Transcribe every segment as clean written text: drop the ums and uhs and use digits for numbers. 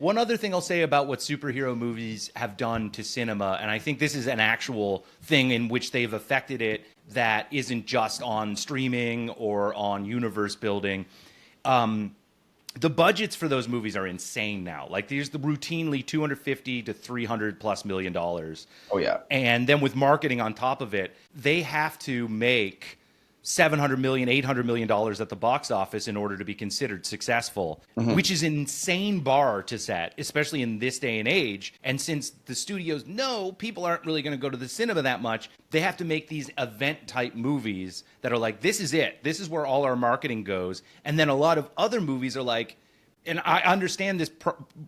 One other thing I'll say about what superhero movies have done to cinema, and I think this is an actual thing in which they've affected it that isn't just on streaming or on universe building. Um, the budgets for those movies are insane now. Like there's the routinely 250 to 300 plus $1 million. Oh yeah. And then with marketing on top of it, they have to make 700 million, 800 million dollars at the box office in order to be considered successful, which is an insane bar to set, especially in this day and age. And since the studios know people aren't really going to go to the cinema that much, they have to make these event type movies that are like, this is it. This is where all our marketing goes. And then a lot of other movies are like, and I understand this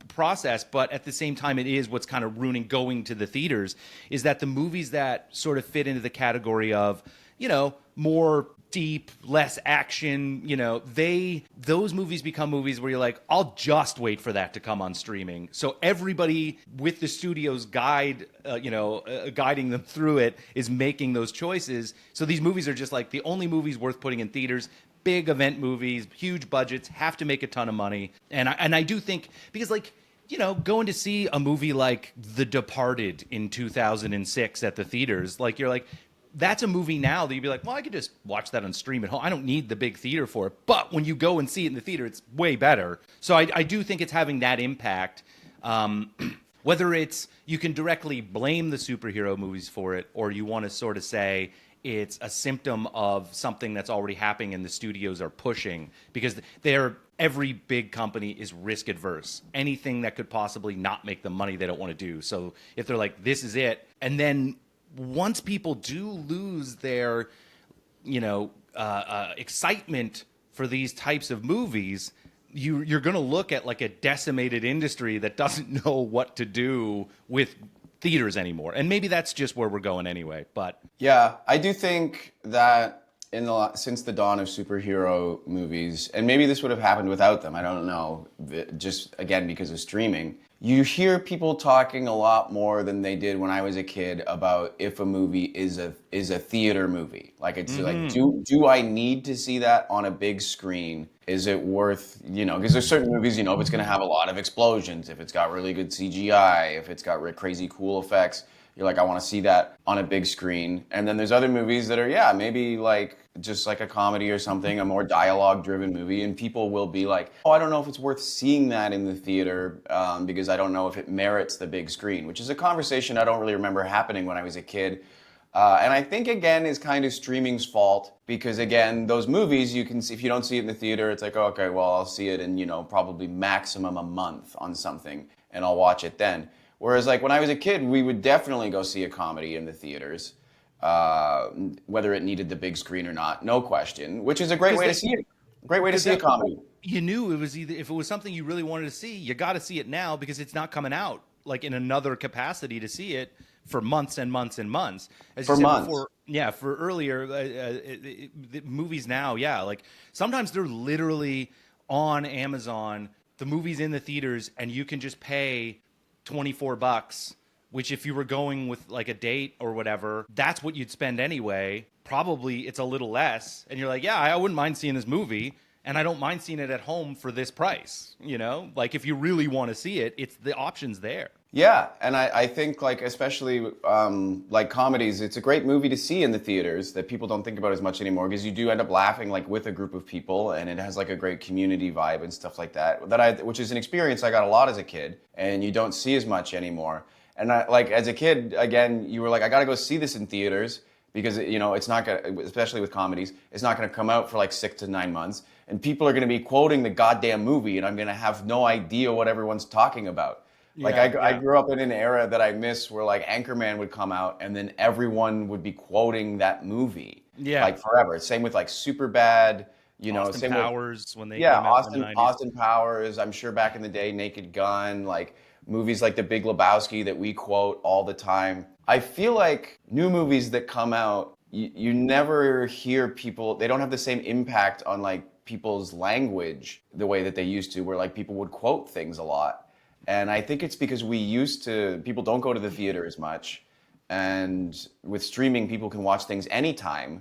process, but at the same time, it is what's kind of ruining going to the theaters, is that the movies that sort of fit into the category of, more deep, less action, those movies become movies where you're like, I'll just wait for that to come on streaming. So everybody with the studio's guiding them through it is making those choices. So these movies are just like the only movies worth putting in theaters. Big event movies, huge budgets, have to make a ton of money. And I do think, because going to see a movie like The Departed in 2006 at the theaters, like you're like, that's a movie now that you'd be like, well, I could just watch that on stream at home. I don't need the big theater for it. But when you go and see it in the theater, it's way better. So I do think it's having that impact. Whether it's you can directly blame the superhero movies for it, or you want to sort of say it's a symptom of something that's already happening and the studios are pushing, because every big company is risk adverse. Anything that could possibly not make them money, they don't want to do. So if they're like, this is it, and then once people do lose their, excitement for these types of movies, you're going to look at like a decimated industry that doesn't know what to do with theaters anymore. And maybe that's just where we're going anyway. But yeah, I do think that since the dawn of superhero movies, and maybe this would have happened without them, I don't know, just again because of streaming, you hear people talking a lot more than they did when I was a kid about if a movie is a theater movie. Like it's like, do I need to see that on a big screen? Is it worth, because there's certain movies, if it's going to have a lot of explosions, if it's got really good CGI, if it's got crazy cool effects, you're like, I want to see that on a big screen. And then there's other movies that are, maybe like just like a comedy or something, a more dialogue-driven movie, and people will be like, oh, I don't know if it's worth seeing that in the theater because I don't know if it merits the big screen, which is a conversation I don't really remember happening when I was a kid. And I think, again, is kind of streaming's fault because, again, those movies, you can see, if you don't see it in the theater, it's like, oh, okay, well, I'll see it in, probably maximum a month on something, and I'll watch it then. Whereas, like, when I was a kid, we would definitely go see a comedy in the theaters, whether it needed the big screen or not, no question, which is a great way to see it. Great way to see a comedy. You knew it was either, if it was something you really wanted to see, you got to see it now because it's not coming out, like, in another capacity to see it for months and months and months. As you said before, for earlier, the movies now, like, sometimes they're literally on Amazon, the movie's in the theaters, and you can just pay $24, which if you were going with like a date or whatever, that's what you'd spend anyway. Probably it's a little less. And you're like, yeah, I wouldn't mind seeing this movie. And I don't mind seeing it at home for this price. Like if you really want to see it, it's the options there. Yeah. And I think like, especially like comedies, it's a great movie to see in the theaters that people don't think about as much anymore because you do end up laughing like with a group of people and it has like a great community vibe and stuff like that, which is an experience I got a lot as a kid and you don't see as much anymore. And like as a kid, again, you were like, I got to go see this in theaters because, it's not going to, especially with comedies, it's not going to come out for like 6 to 9 months. And people are going to be quoting the goddamn movie and I'm going to have no idea what everyone's talking about. Like I grew up in an era that I miss where like Anchorman would come out and then everyone would be quoting that movie. Yeah. Like forever. Same with like Superbad, Austin same Powers with, when they came out in the 90s. Austin Powers, I'm sure back in the day, Naked Gun, like movies like The Big Lebowski that we quote all the time. I feel like new movies that come out, you never hear people, they don't have the same impact on like people's language the way that they used to, where like people would quote things a lot. And I think it's because people don't go to the theater as much. And with streaming, people can watch things anytime.